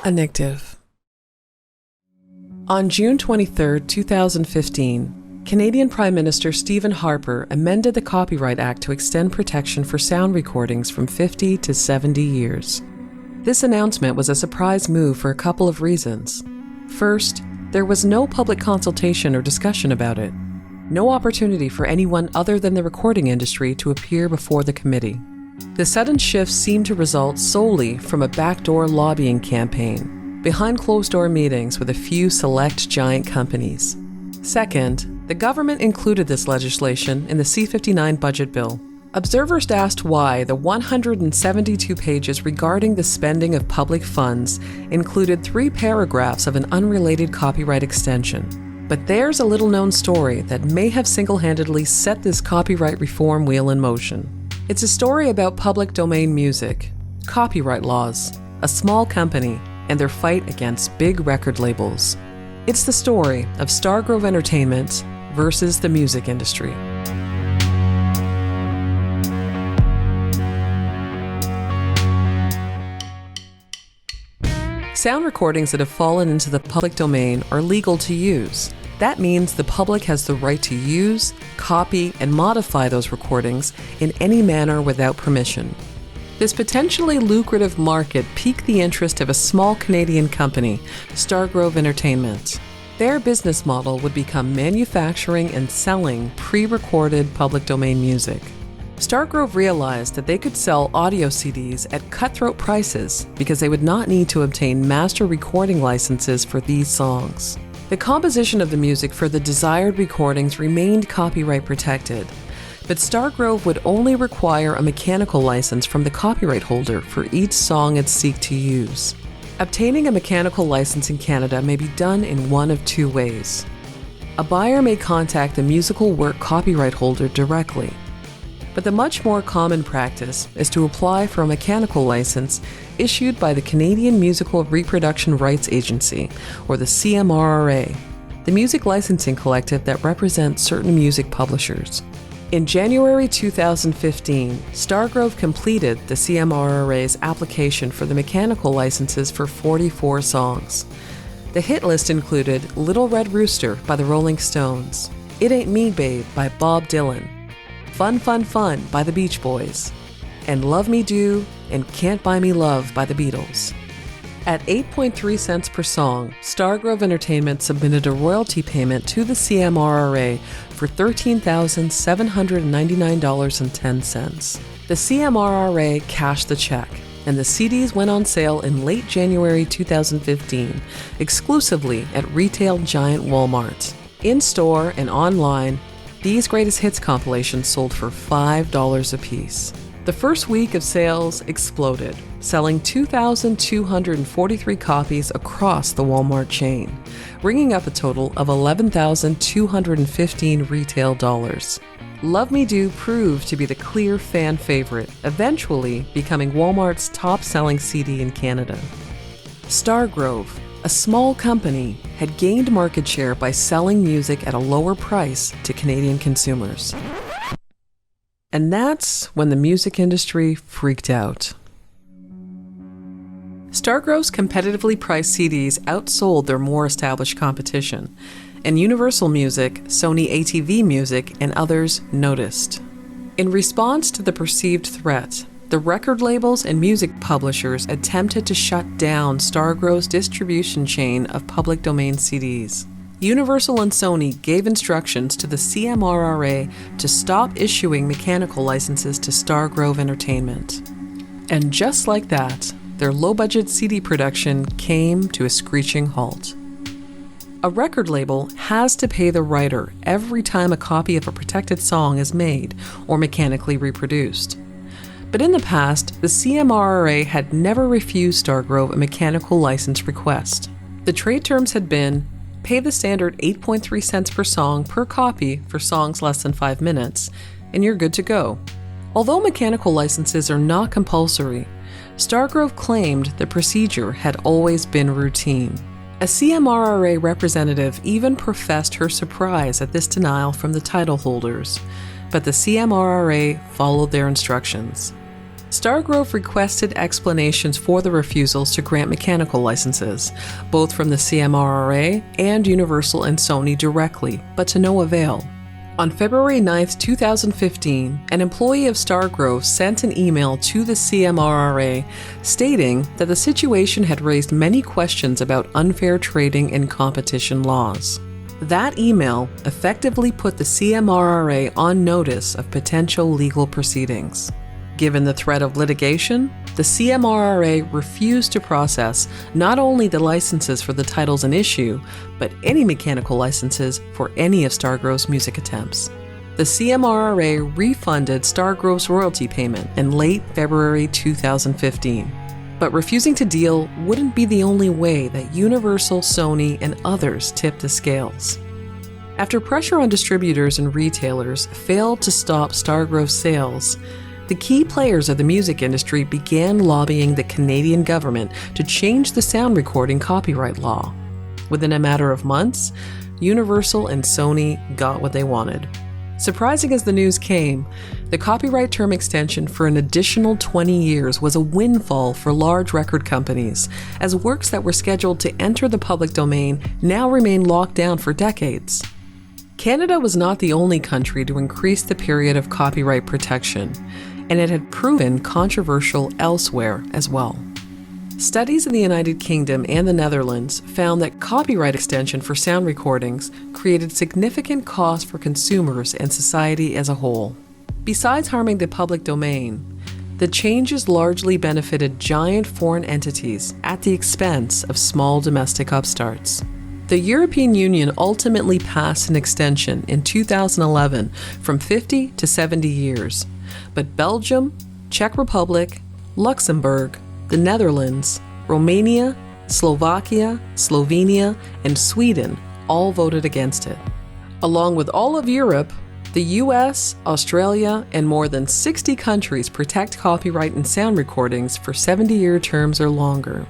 Annictive. On June 23, 2015, Canadian Prime Minister Stephen Harper amended the Copyright Act to extend protection for sound recordings from 50 to 70 years. This announcement was a surprise move for a couple of reasons. First, there was no public consultation or discussion about it. No opportunity for anyone other than the recording industry to appear before the committee. The sudden shift seemed to result solely from a backdoor lobbying campaign, behind closed-door meetings with a few select giant companies. Second, the government included this legislation in the C-59 budget bill. Observers asked why the 172 pages regarding the spending of public funds included 3 paragraphs of an unrelated copyright extension. But there's a little-known story that may have single-handedly set this copyright reform wheel in motion. It's a story about public domain music, copyright laws, a small company, and their fight against big record labels. It's the story of Stargrove Entertainment versus the music industry. Sound recordings that have fallen into the public domain are legal to use. That means the public has the right to use, copy, and modify those recordings in any manner without permission. This potentially lucrative market piqued the interest of a small Canadian company, Stargrove Entertainment. Their business model would become manufacturing and selling pre-recorded public domain music. Stargrove realized that they could sell audio CDs at cutthroat prices because they would not need to obtain master recording licenses for these songs. The composition of the music for the desired recordings remained copyright protected, but Stargrove would only require a mechanical license from the copyright holder for each song it seek to use. Obtaining a mechanical license in Canada may be done in one of 2 ways. A buyer may contact the musical work copyright holder directly, but the much more common practice is to apply for a mechanical license issued by the Canadian Musical Reproduction Rights Agency, or the CMRRA, the music licensing collective that represents certain music publishers. In January 2015, Stargrove completed the CMRRA's application for the mechanical licenses for 44 songs. The hit list included Little Red Rooster by the Rolling Stones, It Ain't Me Babe by Bob Dylan, Fun Fun Fun by the Beach Boys, and Love Me Do and Can't Buy Me Love by the Beatles. At 8.3 cents per song, Stargrove Entertainment submitted a royalty payment to the CMRRA for $13,799.10. The CMRRA cashed the check, and the CDs went on sale in late January 2015, exclusively at retail giant Walmart. In-store and online, these greatest hits compilations sold for $5 apiece. The first week of sales exploded, selling 2,243 copies across the Walmart chain, bringing up a total of $11,215 retail dollars. Love Me Do proved to be the clear fan favorite, eventually becoming Walmart's top-selling CD in Canada. Stargrove, a small company, had gained market share by selling music at a lower price to Canadian consumers. And that's when the music industry freaked out. Stargrove's competitively priced CDs outsold their more established competition, and Universal Music, Sony ATV Music, and others noticed. In response to the perceived threat, the record labels and music publishers attempted to shut down Stargrove's distribution chain of public domain CDs. Universal and Sony gave instructions to the CMRRA to stop issuing mechanical licenses to Stargrove Entertainment. And just like that, their low-budget CD production came to a screeching halt. A record label has to pay the writer every time a copy of a protected song is made or mechanically reproduced. But in the past, the CMRRA had never refused Stargrove a mechanical license request. The trade terms had been, pay the standard 8.3 cents per song per copy for songs less than 5 minutes, and you're good to go. Although mechanical licenses are not compulsory, Stargrove claimed the procedure had always been routine. A CMRRA representative even professed her surprise at this denial from the title holders, but the CMRRA followed their instructions. Stargrove requested explanations for the refusals to grant mechanical licenses, both from the CMRRA and Universal and Sony directly, but to no avail. On February 9, 2015, an employee of Stargrove sent an email to the CMRRA stating that the situation had raised many questions about unfair trading and competition laws. That email effectively put the CMRRA on notice of potential legal proceedings. Given the threat of litigation, the CMRRA refused to process not only the licenses for the titles in issue, but any mechanical licenses for any of Stargrove's music attempts. The CMRRA refunded Stargrove's royalty payment in late February 2015. But refusing to deal wouldn't be the only way that Universal, Sony, and others tipped the scales. After pressure on distributors and retailers failed to stop Stargrove's sales, the key players of the music industry began lobbying the Canadian government to change the sound recording copyright law. Within a matter of months, Universal and Sony got what they wanted. Surprising as the news came, the copyright term extension for an additional 20 years was a windfall for large record companies, as works that were scheduled to enter the public domain now remain locked down for decades. Canada was not the only country to increase the period of copyright protection, and it had proven controversial elsewhere as well. Studies in the United Kingdom and the Netherlands found that copyright extension for sound recordings created significant costs for consumers and society as a whole. Besides harming the public domain, the changes largely benefited giant foreign entities at the expense of small domestic upstarts. The European Union ultimately passed an extension in 2011 from 50 to 70 years, but Belgium, Czech Republic, Luxembourg, the Netherlands, Romania, Slovakia, Slovenia, and Sweden all voted against it. Along with all of Europe, the US, Australia, and more than 60 countries protect copyright in sound recordings for 70-year terms or longer.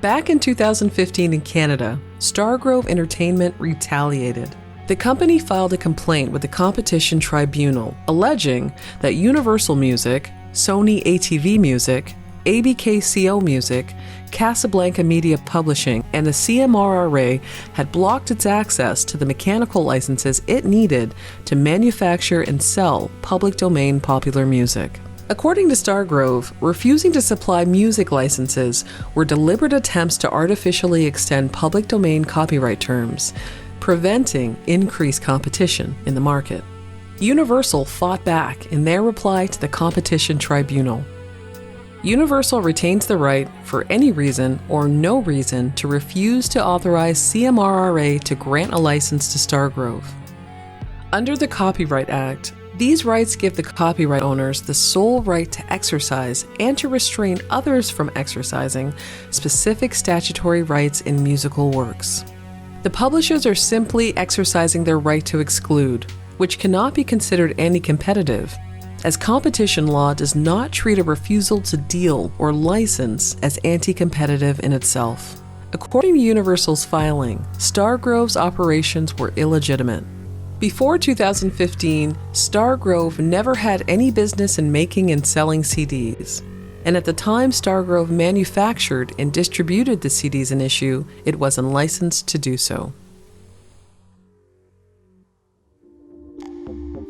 Back in 2015 in Canada, Stargrove Entertainment retaliated. The company filed a complaint with the Competition Tribunal, alleging that Universal Music, Sony ATV Music, ABKCO Music, Casablanca Media Publishing, and the CMRRA had blocked its access to the mechanical licenses it needed to manufacture and sell public domain popular music. According to Stargrove, refusing to supply music licenses were deliberate attempts to artificially extend public domain copyright terms, preventing increased competition in the market. Universal fought back in their reply to the Competition Tribunal. Universal retains the right, for any reason or no reason, to refuse to authorize CMRRA to grant a license to Stargrove. Under the Copyright Act, these rights give the copyright owners the sole right to exercise and to restrain others from exercising specific statutory rights in musical works. The publishers are simply exercising their right to exclude, which cannot be considered anti-competitive, as competition law does not treat a refusal to deal or license as anti-competitive in itself. According to Universal's filing, Stargrove's operations were illegitimate. Before 2015, Stargrove never had any business in making and selling CDs. And at the time Stargrove manufactured and distributed the CDs in issue, it was unlicensed to do so.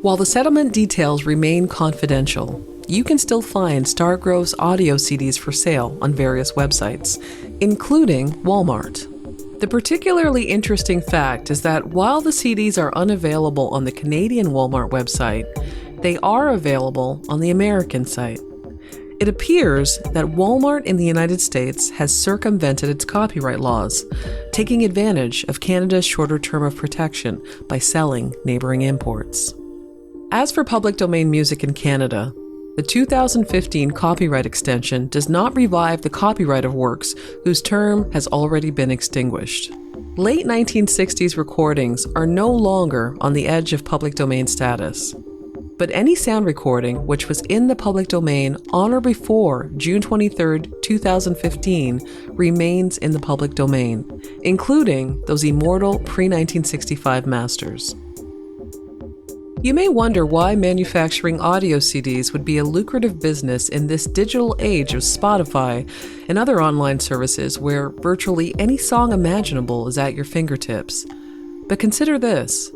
While the settlement details remain confidential, you can still find Stargrove's audio CDs for sale on various websites, including Walmart. The particularly interesting fact is that while the CDs are unavailable on the Canadian Walmart website, they are available on the American site. It appears that Walmart in the United States has circumvented its copyright laws, taking advantage of Canada's shorter term of protection by selling neighboring imports. As for public domain music in Canada, the 2015 copyright extension does not revive the copyright of works whose term has already been extinguished. Late 1960s recordings are no longer on the edge of public domain status. But any sound recording which was in the public domain on or before June 23, 2015 remains in the public domain, including those immortal pre-1965 masters. You may wonder why manufacturing audio CDs would be a lucrative business in this digital age of Spotify and other online services where virtually any song imaginable is at your fingertips. But consider this.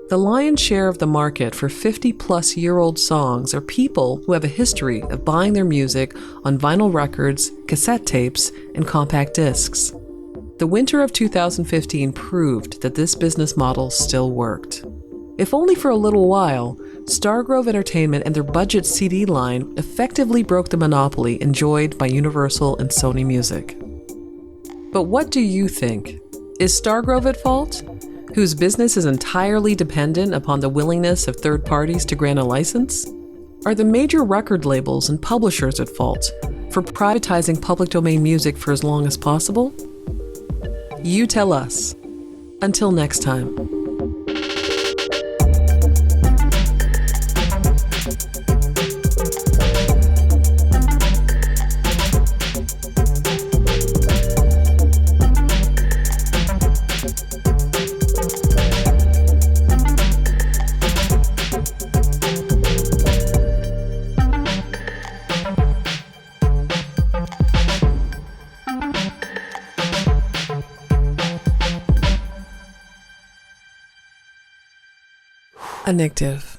The lion's share of the market for 50-plus-year-old songs are people who have a history of buying their music on vinyl records, cassette tapes, and compact discs. The winter of 2015 proved that this business model still worked. If only for a little while, Stargrove Entertainment and their budget CD line effectively broke the monopoly enjoyed by Universal and Sony Music. But what do you think? Is Stargrove at fault, whose business is entirely dependent upon the willingness of third parties to grant a license? Are the major record labels and publishers at fault for privatizing public domain music for as long as possible? You tell us. Until next time. Annictive.